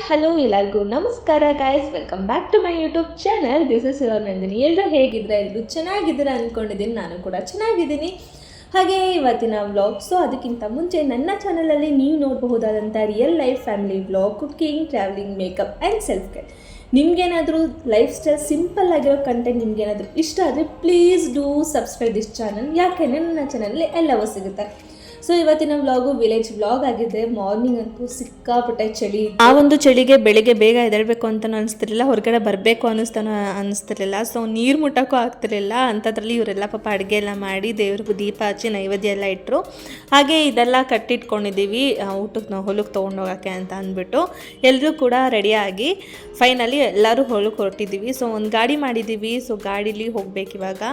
Hello ಎಲ್ಲರಿಗೂ ನಮಸ್ಕಾರ guys, welcome back to my YouTube channel. This is your Nandini. ಎಲ್ಲರೂ ಹೇಗಿದ್ರೆ ಎಲ್ಲರೂ ಚೆನ್ನಾಗಿದ್ದೀರಾ ಅಂದ್ಕೊಂಡಿದ್ದೀನಿ. ನಾನು ಕೂಡ ಚೆನ್ನಾಗಿದ್ದೀನಿ. ಹಾಗೆ ಇವತ್ತಿನ ವ್ಲಾಗ್. ಸೊ ಅದಕ್ಕಿಂತ ಮುಂಚೆ ನನ್ನ ಚಾನಲಲ್ಲಿ ನೀವು ನೋಡಬಹುದಾದಂಥ real life family vlog, cooking, travelling, makeup and self care. ನಿಮಗೇನಾದರೂ ಲೈಫ್ ಸ್ಟೈಲ್ ಸಿಂಪಲ್ ಆಗಿರೋ ಕಂಟೆಂಟ್ ನಿಮಗೇನಾದರೂ ಇಷ್ಟ ಆದರೆ please do subscribe this channel. ಯಾಕೆಂದರೆ ನನ್ನ ಚಾನಲಲ್ಲಿ ಎಲ್ಲವೂ ಸಿಗುತ್ತೆ. ಸೊ ಇವತ್ತಿನ ವ್ಲಾಗು ವಿಲೇಜ್ ವ್ಲಾಗ್ ಆಗಿದೆ. ಮಾರ್ನಿಂಗ್ ಅಂತೂ ಸಿಕ್ಕಾಪಟ್ಟೆ ಚಳಿ. ಆ ಒಂದು ಚಳಿಗೆ ಬೆಳಿಗ್ಗೆ ಬೇಗ ಎದ್ದೇಳಬೇಕು ಅಂತಲೂ ಅನಿಸ್ತಿರ್ಲಿಲ್ಲ, ಹೊರಗಡೆ ಬರಬೇಕು ಅನಿಸ್ತಿರ್ಲಿಲ್ಲ. ಸೊ ನೀರು ಮುಟ್ಟೋಕ್ಕೂ ಆಗ್ತಿರ್ಲಿಲ್ಲ. ಅಂಥದ್ರಲ್ಲಿ ಇವರೆಲ್ಲ ಪಾಪ ಅಡುಗೆ ಎಲ್ಲ ಮಾಡಿ ದೇವ್ರಿಗೂ ದೀಪ ಹಚ್ಚಿ ನೈವೇದ್ಯ ಎಲ್ಲ ಇಟ್ಟರು. ಹಾಗೆ ಇದೆಲ್ಲ ಕಟ್ಟಿಟ್ಕೊಂಡಿದ್ದೀವಿ ಊಟಕ್ಕೆ ನಾವು ಹೊಲಕ್ಕೆ ತೊಗೊಂಡೋಗೋಕ್ಕೆ ಅಂತ ಅಂದ್ಬಿಟ್ಟು ಎಲ್ಲರೂ ಕೂಡ ರೆಡಿಯಾಗಿ ಫೈನಲಿ ಎಲ್ಲರೂ ಹೊಲಕ್ಕೆ ಹೊರಟಿದ್ದೀವಿ. ಸೊ ಒಂದು ಗಾಡಿ ಮಾಡಿದ್ದೀವಿ. ಸೊ ಗಾಡೀಲಿ ಹೋಗ್ಬೇಕಿವಾಗ.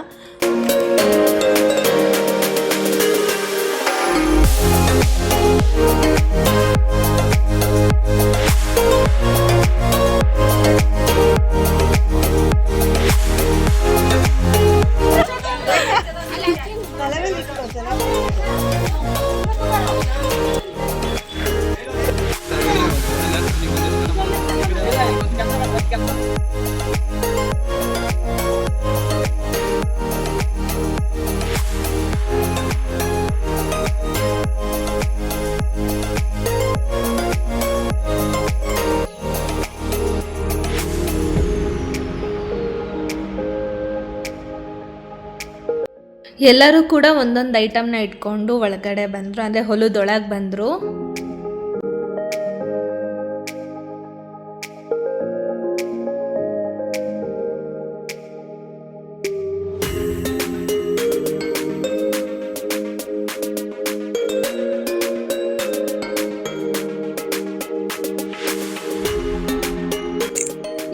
ಎಲ್ಲರೂ ಕೂಡ ಒಂದೊಂದು ಐಟಮ್ನ ಇಟ್ಕೊಂಡು ಒಳಗಡೆ ಬಂದರು, ಅಂದರೆ ಹೊಲದೊಳಗೆ ಬಂದರು.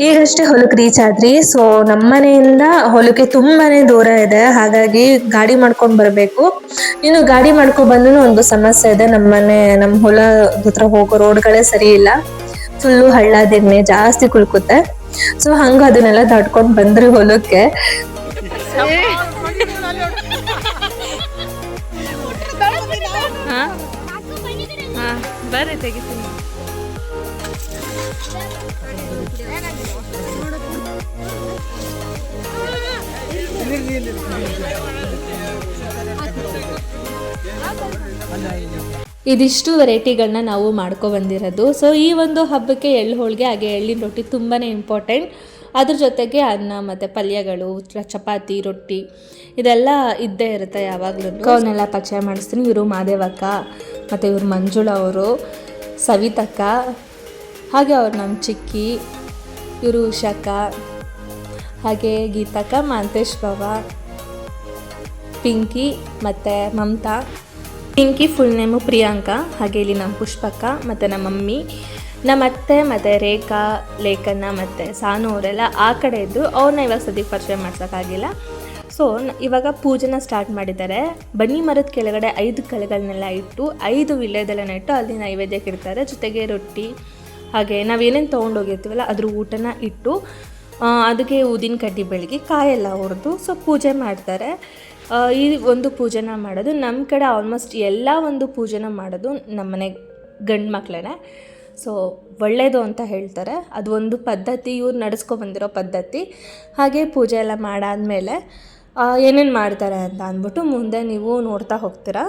ಈಗಷ್ಟೇ ಹೊಲಕ್ಕೆ ರೀಚ್ ಆದ್ರಿ. ಸೊ ನಮ್ಮನೆಯಿಂದ ಹೊಲಕ್ಕೆ ತುಂಬಾನೇ ದೂರ ಇದೆ, ಹಾಗಾಗಿ ಗಾಡಿ ಮಾಡ್ಕೊಂಡು ಬರಬೇಕು. ಇನ್ನು ಗಾಡಿ ಮಾಡ್ಕೊಂಡು ಬಂದ್ರೂ ಒಂದು ಸಮಸ್ಯೆ ಇದೆ. ನಮ್ಮ ಹೊಲ ಹತ್ರ ಹೋಗೋ ರೋಡ್ಗಳೇ ಸರಿ ಇಲ್ಲ, ಫುಲ್ಲು ಹಳ್ಳ ದಿಣ್ಣೆ ಜಾಸ್ತಿ ಕುಳ್ಕುತ್ತೆ. ಸೊ ಹಂಗ ಅದನ್ನೆಲ್ಲ ದಾಟ್ಕೊಂಡು ಬಂದ್ರಿ ಹೊಲಕ್ಕೆ. ಬರ್ರಿ ತೆಗಿತೀನಿ. ಇದಿಷ್ಟು ವೆರೈಟಿಗಳನ್ನ ನಾವು ಬಂದಿರೋದು. ಸೊ ಈ ಒಂದು ಹಬ್ಬಕ್ಕೆ ಎಳ್ಳು ಹೋಳಿಗೆ ಹಾಗೆ ಎಳ್ಳಿನ ರೊಟ್ಟಿ ತುಂಬಾ ಇಂಪಾರ್ಟೆಂಟ್. ಅದ್ರ ಜೊತೆಗೆ ಅನ್ನ ಮತ್ತು ಪಲ್ಯಗಳು, ಚಪಾತಿ, ರೊಟ್ಟಿ ಇದೆಲ್ಲ ಇದ್ದೇ ಇರುತ್ತೆ ಯಾವಾಗಲೂ. ಅವನ್ನೆಲ್ಲ ಪರಿಚಯ ಮಾಡಿಸ್ತೀನಿ. ಇವರು ಮಾದೇವಕ್ಕ, ಮತ್ತು ಇವರು ಮಂಜುಳ ಅವರು, ಸವಿತಕ್ಕ, ಹಾಗೆ ಅವ್ರು ನಮ್ಮ ಚಿಕ್ಕಿ, ಇವರು ಉಷಕ್ಕ, ಹಾಗೆ ಗೀತಕ್ಕ, ಮಾಂತೇಶ್ ಬಾವ, ಪಿಂಕಿ ಮತ್ತು ಮಮತಾ. Pinki full name Priyanka. ಹಾಗೆ ಇಲ್ಲಿ ನಮ್ಮ ಪುಷ್ಪಕ್ಕ ಮತ್ತು ನಮ್ಮ ಮಮ್ಮಿ, ನಮ್ಮ ಅತ್ತೆ ಮತ್ತು ರೇಖಾ, ಲೇಖನ ಮತ್ತು ಸಾನು ಅವರೆಲ್ಲ ಆ ಕಡೆ ಇದ್ದು ಅವ್ರನ್ನ ಇವಾಗ ಸದ್ಯಕ್ಕೆ ಪರಿಚಯ ಮಾಡ್ಸೋಕ್ಕಾಗಿಲ್ಲ. ಸೊ ಇವಾಗ ಪೂಜೆನ ಸ್ಟಾರ್ಟ್ ಮಾಡಿದ್ದಾರೆ. ಬನ್ನಿ ಮರದ ಕೆಳಗಡೆ 5 ಕಳೆಗಳನ್ನೆಲ್ಲ ಇಟ್ಟು 5 ವಿಳ್ಯದೆಲೆನ ಇಟ್ಟು ಅಲ್ಲಿ ನೈವೇದ್ಯಕ್ಕೆ ಇಡ್ತಾರೆ. ಜೊತೆಗೆ ರೊಟ್ಟಿ ಹಾಗೆ ನಾವೇನೇನು ತೊಗೊಂಡೋಗಿರ್ತೀವಲ್ಲ ಅದ್ರ ಊಟನ ಇಟ್ಟು ಅದಕ್ಕೆ ಊದಿನ ಕಡ್ಡಿ ಬೆಳಗ್ಗೆ ಕಾಯೆಲ್ಲ ಹೊಡೆದು ಸೊ ಪೂಜೆ ಮಾಡ್ತಾರೆ. ಈ ಒಂದು ಪೂಜೆನ ಮಾಡೋದು ನಮ್ಮ ಕಡೆ ಆಲ್ಮೋಸ್ಟ್ ಎಲ್ಲ ಒಂದು ಪೂಜೆನ ಮಾಡೋದು ನಮ್ಮನೆ ಗಂಡು ಮಕ್ಕಳೇ. ಸೊ ಒಳ್ಳೆಯದು ಅಂತ ಹೇಳ್ತಾರೆ. ಅದು ಒಂದು ಪದ್ಧತಿ, ಇವ್ರು ನಡೆಸ್ಕೊಬಂದಿರೋ ಪದ್ಧತಿ. ಹಾಗೆ ಪೂಜೆ ಎಲ್ಲ ಮಾಡಾದಮೇಲೆ ಏನೇನು ಮಾಡ್ತಾರೆ ಅಂತ ಅಂದ್ಬಿಟ್ಟು ಮುಂದೆ ನೀವು ನೋಡ್ತಾ ಹೋಗ್ತೀರಾ.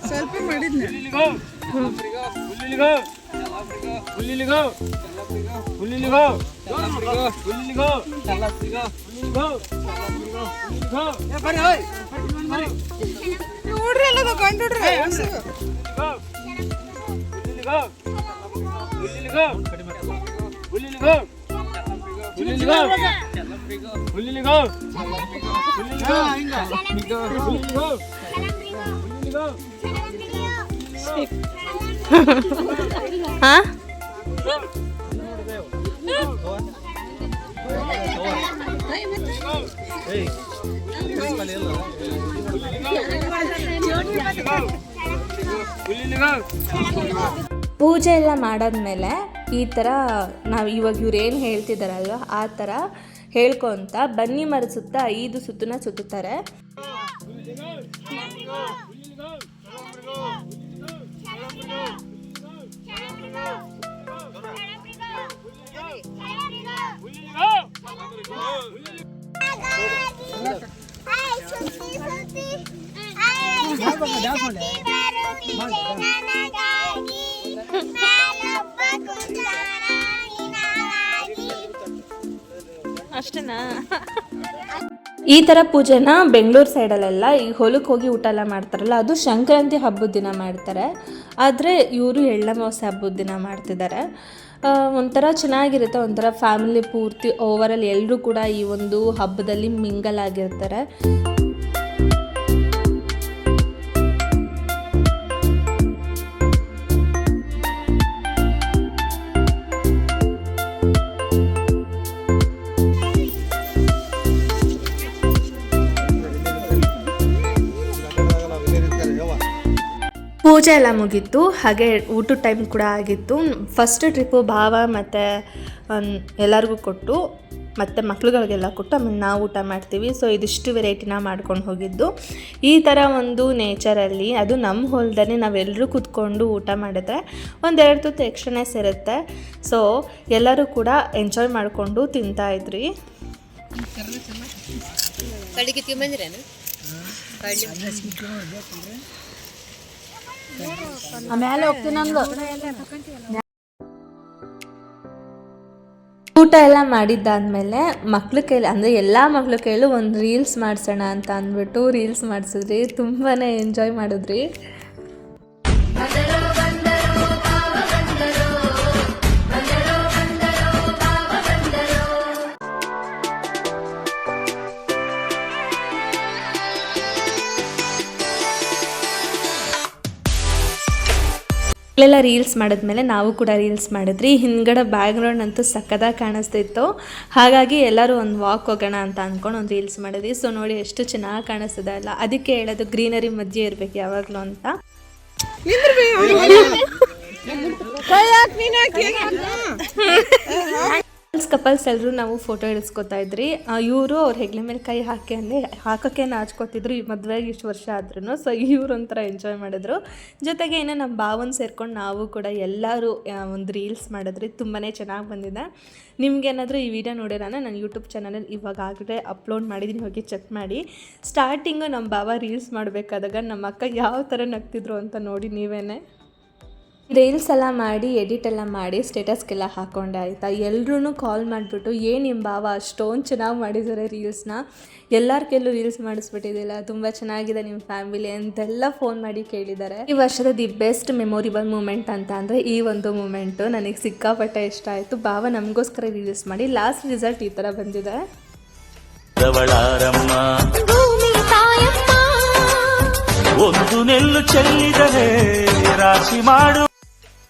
ಸ್ವಲ್ಪ ಮಾಡಿದ್ನ ನೋಡ್ರಿ ಎಲ್ಲ ತಗೊಂಡ್ರಿ. ಹಾಂ ಪೂಜೆ ಎಲ್ಲ ಮಾಡಾದ್ಮೇಲೆ ಈ ಥರ ನಾವು ಇವಾಗ ಇವ್ರು ಏನು ಹೇಳ್ತಿದ್ದಾರಲ್ವ ಆ ಥರ ಹೇಳ್ಕೊತ ಬನ್ನಿ ಮರದ ಸುತ್ತ 5 ಸುತ್ತನ್ನ ಸುತ್ತುತ್ತಾರೆ. ಅಷ್ಟೇನಾ? ಈ ಥರ ಪೂಜೆನ ಬೆಂಗಳೂರು ಸೈಡಲ್ಲೆಲ್ಲ ಈ ಹೊಲಕ್ಕೆ ಹೋಗಿ ಊಟ ಎಲ್ಲ ಮಾಡ್ತಾರಲ್ಲ, ಅದು ಸಂಕ್ರಾಂತಿ ಹಬ್ಬದ ದಿನ ಮಾಡ್ತಾರೆ. ಆದರೆ ಇವರು ಎಳ್ಳಮಾವಾಸ್ಯೆ ಹಬ್ಬದ ದಿನ ಮಾಡ್ತಿದ್ದಾರೆ. ಒಂಥರ ಚೆನ್ನಾಗಿರುತ್ತೆ, ಒಂಥರ ಫ್ಯಾಮಿಲಿ ಪೂರ್ತಿ ಓವರಾಲ್ ಎಲ್ಲರೂ ಕೂಡ ಈ ಒಂದು ಹಬ್ಬದಲ್ಲಿ ಮಿಂಗಲ್ ಆಗಿರ್ತಾರೆ. ಪೂಜೆ ಎಲ್ಲ ಮುಗೀತು, ಹಾಗೆ ಊಟದ ಟೈಮ್ ಕೂಡ ಆಗಿತ್ತು. ಫಸ್ಟ್ ಟ್ರಿಪ್ಪು ಭಾವ ಮತ್ತು ಎಲ್ಲರಿಗೂ ಕೊಟ್ಟು ಮತ್ತು ಮಕ್ಳುಗಳಿಗೆಲ್ಲ ಕೊಟ್ಟು ಆಮೇಲೆ ನಾವು ಊಟ ಮಾಡ್ತೀವಿ. ಸೊ ಇದಿಷ್ಟು ವೆರೈಟಿನ ಮಾಡ್ಕೊಂಡು ಹೋಗಿದ್ದು. ಈ ಥರ ಒಂದು ನೇಚರಲ್ಲಿ, ಅದು ನಮ್ಮ ಹೊಲದಲ್ಲಿ ನಾವೆಲ್ಲರೂ ಕೂತ್ಕೊಂಡು ಊಟ ಮಾಡಿದ್ರೆ 1-2 ತುತ್ತು ಎಕ್ಸ್ಟ್ರಾನೇ ಸೇರುತ್ತೆ. ಸೊ ಎಲ್ಲರೂ ಕೂಡ ಎಂಜಾಯ್ ಮಾಡಿಕೊಂಡು ತಿಂತಾಯಿದ್ರಿ. ಊಟ ಎಲ್ಲ ಮಾಡಿದ್ದಾದ್ಮೇಲೆ ಮಕ್ಳ ಕೈಲಿ ಅಂದರೆ ಎಲ್ಲ ಮಕ್ಳ ಕೈಲೂ ಒಂದು ರೀಲ್ಸ್ ಮಾಡಿಸೋಣ ಅಂತ ಅಂದ್ಬಿಟ್ಟು ರೀಲ್ಸ್ ಮಾಡಿಸಿದ್ರಿ. ತುಂಬಾ ಎಂಜಾಯ್ ಮಾಡಿದ್ರಿ. ಮಕ್ಕಳೆಲ್ಲ ರೀಲ್ಸ್ ಮಾಡಿದ್ಮೇಲೆ ನಾವು ಕೂಡ ರೀಲ್ಸ್ ಮಾಡಿದ್ರಿ. ಹಿಂದ್ಗಡೆ ಬ್ಯಾಕ್ಗ್ರೌಂಡ್ ಅಂತೂ ಸಕ್ಕದಾಗಿ ಕಾಣಿಸ್ತಿತ್ತು. ಹಾಗಾಗಿ ಎಲ್ಲರೂ ಒಂದು ವಾಕ್ ಹೋಗೋಣ ಅಂತ ಅಂದ್ಕೊಂಡು ಒಂದು ರೀಲ್ಸ್ ಮಾಡಿದ್ವಿ. ಸೊ ನೋಡಿ ಎಷ್ಟು ಚೆನ್ನಾಗಿ ಕಾಣಿಸ್ತದೆ ಅಲ್ಲ, ಅದಕ್ಕೆ ಹೇಳೋದು ಗ್ರೀನರಿ ಮಧ್ಯೆ ಇರಬೇಕು ಯಾವಾಗಲೂ ಅಂತ. ಕಪಲ್ಸ್ ಎಲ್ಲರೂ ನಾವು ಫೋಟೋ ಇಳಿಸ್ಕೊತಾ ಇದ್ರಿ. ಇವರು ಅವ್ರ ಹೆಗ್ಲೆ ಮೇಲೆ ಕೈ ಹಾಕಿ ಅಂದರೆ ಹಾಕೋಕ್ಕೆ ನಾಚ್ಕೋತಿದ್ರು, ಈ ಮದುವೆಗೆ ಇಷ್ಟು ವರ್ಷ ಆದ್ರೂ. ಸೊ ಇವ್ರು ಒಂಥರ ಎಂಜಾಯ್ ಮಾಡಿದ್ರು. ಜೊತೆಗೆ ಏನೋ ನಮ್ಮ ಭಾವನ ಸೇರ್ಕೊಂಡು ನಾವು ಕೂಡ ಎಲ್ಲರೂ ಒಂದು ರೀಲ್ಸ್ ಮಾಡಿದ್ರಿ. ತುಂಬಾ ಚೆನ್ನಾಗಿ ಬಂದಿದೆ. ನಿಮ್ಗೇನಾದರೂ ಈ ವಿಡಿಯೋ ನೋಡಿರೋಣ ನನ್ನ ಯೂಟ್ಯೂಬ್ ಚಾನಲಲ್ಲಿ ಇವಾಗಲೇ ಅಪ್ಲೋಡ್ ಮಾಡಿದ್ದೀನಿ, ಹೋಗಿ ಚೆಕ್ ಮಾಡಿ. ಸ್ಟಾರ್ಟಿಂಗು ನಮ್ಮ ಭಾವ ರೀಲ್ಸ್ ಮಾಡಬೇಕಾದಾಗ ನಮ್ಮ ಅಕ್ಕ ಯಾವ ಥರ ನಗ್ತಿದ್ರು ಅಂತ ನೋಡಿ ನೀವೇನೆ. ರೀಲ್ಸ್ ಎಲ್ಲ ಮಾಡಿ ಎಡಿಟ್ ಎಲ್ಲ ಮಾಡಿ ಸ್ಟೇಟಸ್ಗೆಲ್ಲ ಹಾಕ್ಕೊಂಡೆ ಆಯಿತಾ. ಎಲ್ಲರೂ ಕಾಲ್ ಮಾಡಿಬಿಟ್ಟು ಏನು ನಿಮ್ಮ ಭಾವ ಅಷ್ಟೊಂದು ಚೆನ್ನಾಗಿ ಮಾಡಿದ್ದಾರೆ ರೀಲ್ಸ್ನ, ಎಲ್ಲರ ಕೈಲೂ ರೀಲ್ಸ್ ಮಾಡಿಸ್ಬಿಟ್ಟಿದ್ದಿಲ್ಲ, ತುಂಬ ಚೆನ್ನಾಗಿದೆ ನಿಮ್ಮ ಫ್ಯಾಮಿಲಿ ಅಂತೆಲ್ಲ ಫೋನ್ ಮಾಡಿ ಕೇಳಿದ್ದಾರೆ. ಈ ವರ್ಷದ ದಿ ಬೆಸ್ಟ್ ಮೆಮೊರಿಬಲ್ ಮೂಮೆಂಟ್ ಅಂತ ಅಂದರೆ ಈ ಒಂದು ಮೂಮೆಂಟು ನನಗೆ ಸಿಕ್ಕಾಪಟ್ಟೆ ಇಷ್ಟ ಆಯಿತು. ಭಾವ ನಮಗೋಸ್ಕರ ರೀಲ್ಸ್ ಮಾಡಿ ಲಾಸ್ಟ್ ರಿಸಲ್ಟ್ ಈ ಥರ ಬಂದಿದೆ. ಒಂದು ನೆಲ್ಲು ಚೆಲ್ಲಿದರೆ ರಾಶಿ ಮಾಡು.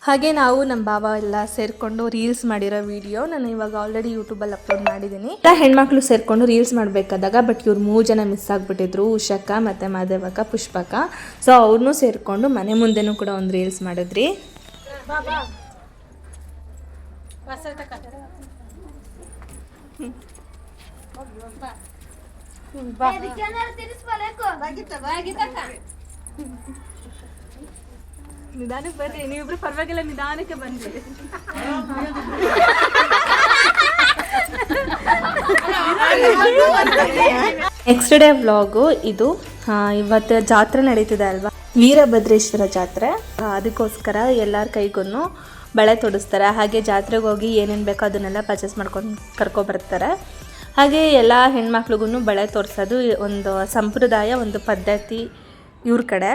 ಹಾಗೆ ನಾವು ನಮ್ಮ ಭಾವ ಎಲ್ಲ ಸೇರಿಕೊಂಡು ರೀಲ್ಸ್ ಮಾಡಿರೋ ವಿಡಿಯೋ ನಾನು ಇವಾಗ ಆಲ್ರೆಡಿ ಯೂಟ್ಯೂಬಲ್ಲಿ ಅಪ್ಲೋಡ್ ಮಾಡಿದ್ದೀನಿ. ಹೆಣ್ಮಕ್ಳು ಸೇರಿಕೊಂಡು ರೀಲ್ಸ್ ಮಾಡಬೇಕಾದಾಗ ಬಟ್ ಇವ್ರು 3 ಜನ ಮಿಸ್ ಆಗಿಬಿಟ್ಟಿದ್ರು, ಉಷಕ್ಕ ಮತ್ತು ಮಾದೇವಕ್ಕ, ಪುಷ್ಪಕ್ಕ. ಸೊ ಅವ್ರನ್ನೂ ಸೇರಿಕೊಂಡು ಮನೆ ಮುಂದೆನೂ ಕೂಡ ಒಂದು ರೀಲ್ಸ್ ಮಾಡಿದ್ರಿ. ನಿಧಾನಕ್ಕೆ ಬರ್ರಿ, ನೀವಿಬ್ರು ಪರವಾಗಿಲ್ಲ, ನಿಧಾನಕ್ಕೆ ಬಂದ್ರಿ. ನೆಕ್ಸ್ಟ್ ಡೇ ವ್ಲಾಗು ಇದು. ಇವತ್ತು ಜಾತ್ರೆ ನಡೀತಿದೆ ಅಲ್ವಾ, ವೀರಭದ್ರೇಶ್ವರ ಜಾತ್ರೆ. ಅದಕ್ಕೋಸ್ಕರ ಎಲ್ಲರ ಕೈಗೂ ಬಳೆ ತೊಡಿಸ್ತಾರೆ. ಹಾಗೆ ಜಾತ್ರೆಗೆ ಹೋಗಿ ಏನೇನು ಬೇಕೋ ಅದನ್ನೆಲ್ಲ ಪರ್ಚೇಸ್ ಮಾಡ್ಕೊಂಡು ಕರ್ಕೊಬರ್ತಾರೆ. ಹಾಗೆ ಎಲ್ಲ ಹೆಣ್ಮಕ್ಳಿಗೂ ಬಳೆ ತೋರಿಸೋದು ಒಂದು ಸಂಪ್ರದಾಯ, ಒಂದು ಪದ್ಧತಿ ಇವ್ರ ಕಡೆ.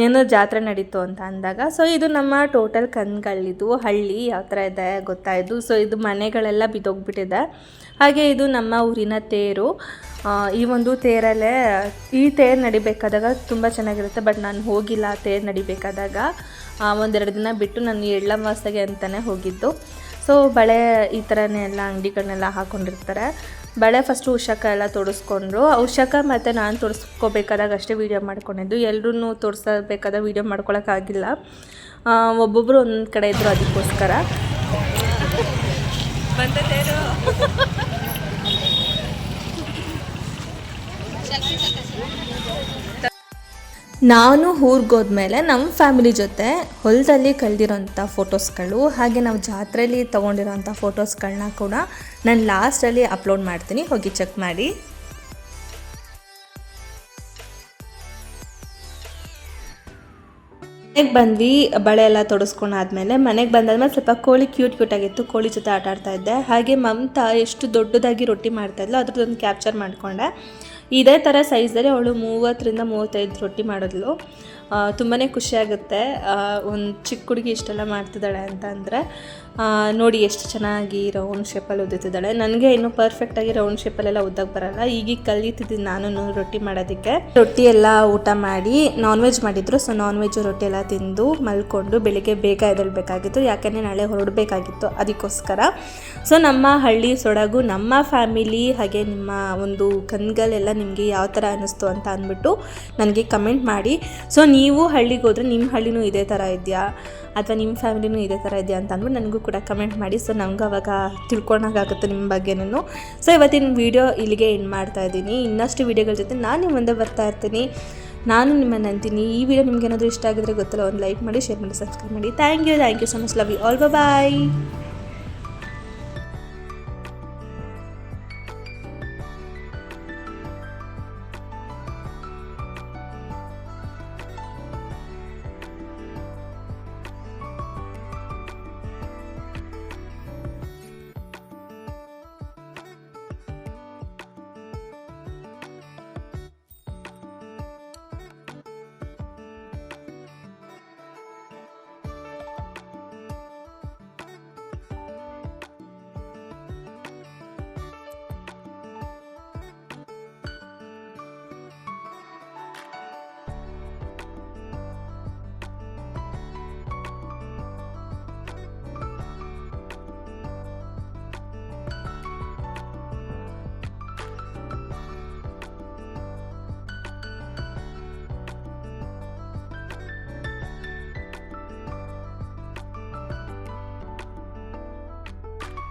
ಏನೋ ಜಾತ್ರೆ ನಡೀತು ಅಂತ ಅಂದಾಗ. ಸೊ ಇದು ನಮ್ಮ ಟೋಟಲ್ ಕನ್ಗಳಿದು ಹಳ್ಳಿ ಯಾವ ಥರ ಇದೆ ಗೊತ್ತಾಯಿತು. ಸೊ ಇದು ಮನೆಗಳೆಲ್ಲ ಬಿದ್ದೋಗ್ಬಿಟ್ಟಿದೆ. ಹಾಗೆ ಇದು ನಮ್ಮ ಊರಿನ ತೇರು. ಈ ಒಂದು ತೇರಲ್ಲೇ ಈ ತೇರು ನಡಿಬೇಕಾದಾಗ ತುಂಬ ಚೆನ್ನಾಗಿರುತ್ತೆ. ಬಟ್ ನಾನು ಹೋಗಿಲ್ಲ ತೇರು ನಡಿಬೇಕಾದಾಗ. 1-2 ದಿನ ಬಿಟ್ಟು ನಾನು ಎಳ್ಳಮಾವಾಸ್ಯೆಗೆ ಅಂತಲೇ ಹೋಗಿದ್ದು. ಸೊ ಬಳೆ ಈ ಥರನೇ ಎಲ್ಲ ಅಂಗಡಿಗಳನ್ನೆಲ್ಲ ಹಾಕ್ಕೊಂಡಿರ್ತಾರೆ. ಬಳೆ ಫಸ್ಟು ಉಷಾಕ ಎಲ್ಲ ತೋರಿಸ್ಕೊಂಡ್ರು. ಉಷಾಕ ಮತ್ತು ನಾನು ತೋರಿಸ್ಕೋಬೇಕಾದಾಗ ಅಷ್ಟೇ ವೀಡಿಯೋ ಮಾಡ್ಕೊಂಡಿದ್ದು, ಎಲ್ಲರೂ ತೋರಿಸಬೇಕಾದ ವೀಡಿಯೋ ಮಾಡ್ಕೊಳಕ್ಕಾಗಿಲ್ಲ. ಒಬ್ಬೊಬ್ಬರು ಒಂದೊಂದು ಕಡೆ ಇದ್ದರು, ಅದಕ್ಕೋಸ್ಕರ ನಾನು ಊರಿಗೋದ್ಮೇಲೆ ನಮ್ಮ ಫ್ಯಾಮಿಲಿ ಜೊತೆ ಹೊಲದಲ್ಲಿ ಕಳೆದಿರೋಂಥ ಫೋಟೋಸ್ಗಳು, ಹಾಗೆ ನಾವು ಜಾತ್ರೆಯಲ್ಲಿ ತೊಗೊಂಡಿರೋಂಥ ಫೋಟೋಸ್ಗಳನ್ನ ಕೂಡ ನಾನು ಲಾಸ್ಟಲ್ಲಿ ಅಪ್ಲೋಡ್ ಮಾಡ್ತೀನಿ, ಹೋಗಿ ಚೆಕ್ ಮಾಡಿ. ಮನೆಗೆ ಬಂದ್ವಿ, ಬಳೆ ಎಲ್ಲ ತೊಡಸ್ಕೊಂಡಾದ್ಮೇಲೆ ಮನೆಗೆ ಬಂದಾದ್ಮೇಲೆ ಸ್ವಲ್ಪ ಕೋಳಿ ಕ್ಯೂಟ್ ಆಗಿತ್ತು, ಕೋಳಿ ಜೊತೆ ಆಟ ಆಡ್ತಾ ಇದ್ದೆ. ಹಾಗೆ ಮಮತಾ ಎಷ್ಟು ದೊಡ್ಡದಾಗಿ ರೊಟ್ಟಿ ಮಾಡ್ತಾಯಿದ್ಲು ಅದ್ರದ್ದೊಂದು ಕ್ಯಾಪ್ಚರ್ ಮಾಡಿಕೊಂಡೆ. ಇದೇ ಥರ ಸೈಜಲ್ಲಿ ಅವಳು 30-35 ರೊಟ್ಟಿ ಮಾಡಿದ್ಲು. ತುಂಬಾ ಖುಷಿಯಾಗುತ್ತೆ ಒಂದು ಚಿಕ್ಕ ಹುಡುಗಿ ಇಷ್ಟೆಲ್ಲ ಮಾಡ್ತಿದ್ದಾಳೆ ಅಂತ ಅಂದರೆ. ನೋಡಿ ಎಷ್ಟು ಚೆನ್ನಾಗಿ ರೌಂಡ್ ಶೇಪಲ್ಲಿ ಉದ್ದುತ್ತಿದ್ದಾಳೆ. ನನಗೆ ಇನ್ನೂ ಪರ್ಫೆಕ್ಟಾಗಿ ರೌಂಡ್ ಶೇಪಲ್ಲೆಲ್ಲ ಉದ್ದಕ್ಕೆ ಬರೋಲ್ಲ, ಈಗೀಗ ಕಲಿತಿದ್ದೀನಿ ನಾನು ರೊಟ್ಟಿ ಮಾಡೋದಕ್ಕೆ. ರೊಟ್ಟಿ ಎಲ್ಲ ಊಟ ಮಾಡಿ ನಾನ್ ವೆಜ್ ಮಾಡಿದ್ರು, ಸೊ ನಾನ್ ವೆಜ್ ರೊಟ್ಟಿ ಎಲ್ಲ ತಿಂದು ಮಲ್ಕೊಂಡು ಬೆಳಿಗ್ಗೆ ಬೇಗ ಎದ್ದೇಳಬೇಕಾಗಿತ್ತು, ಯಾಕೆಂದರೆ ನಾಳೆ ಹೊರಡಬೇಕಾಗಿತ್ತು, ಅದಕ್ಕೋಸ್ಕರ. ಸೊ ನಮ್ಮ ಹಳ್ಳಿ ಸೊಡಗು, ನಮ್ಮ ಫ್ಯಾಮಿಲಿ, ಹಾಗೆ ನಿಮ್ಮ ಒಂದು ಕನ್ಗಳೆಲ್ಲ ನಿಮಗೆ ಯಾವ ಥರ ಅನ್ನಿಸ್ತು ಅಂತ ಅಂದ್ಬಿಟ್ಟು ನನಗೆ ಕಮೆಂಟ್ ಮಾಡಿ. ಸೊ ನೀವು ಹಳ್ಳಿಗೆ ಹೋದರೆ ನಿಮ್ಮ ಹಳ್ಳಿನೂ ಇದೇ ಥರ ಇದೆಯಾ ಅಥವಾ ನಿಮ್ಮ ಫ್ಯಾಮಿಲಿನೂ ಇದೇ ಥರ ಇದೆಯಾ ಅಂತ ಅಂದ್ಬಿಟ್ಟು ನನಗೂ ಕೂಡ ಕಮೆಂಟ್ ಮಾಡಿ. ಸೊ ನಮಗೂ ಅವಾಗ ತಿಳ್ಕೊಳಕ್ಕಾಗುತ್ತೆ ನಿಮ್ಮ ಬಗ್ಗೆನೂ. ಸೊ ಇವತ್ತಿನ ವೀಡಿಯೋ ಇಲ್ಲಿಗೆ ಎಂಡ್ ಮಾಡ್ತಾ ಇದ್ದೀನಿ. ಇನ್ನಷ್ಟು ವೀಡಿಯೋಗಳ ಜೊತೆ ನಾನು ನಿಮ್ಮ ಮುಂದೆ ಬರ್ತಾ ಇರ್ತೀನಿ. ನಾನು ನಿಮ್ಮನ್ನು ಅಂತೀನಿ. ಈ ವಿಡಿಯೋ ನಿಮ್ಗೆ ಏನಾದರೂ ಇಷ್ಟ ಆಗಿದ್ರೆ ಗೊತ್ತಲ್ಲ, ಒಂದು ಲೈಕ್ ಮಾಡಿ, ಶೇರ್ ಮಾಡಿ, ಸಬ್ಸ್ಕ್ರೈಬ್ ಮಾಡಿ. Thank you so much. Love you all. Bye.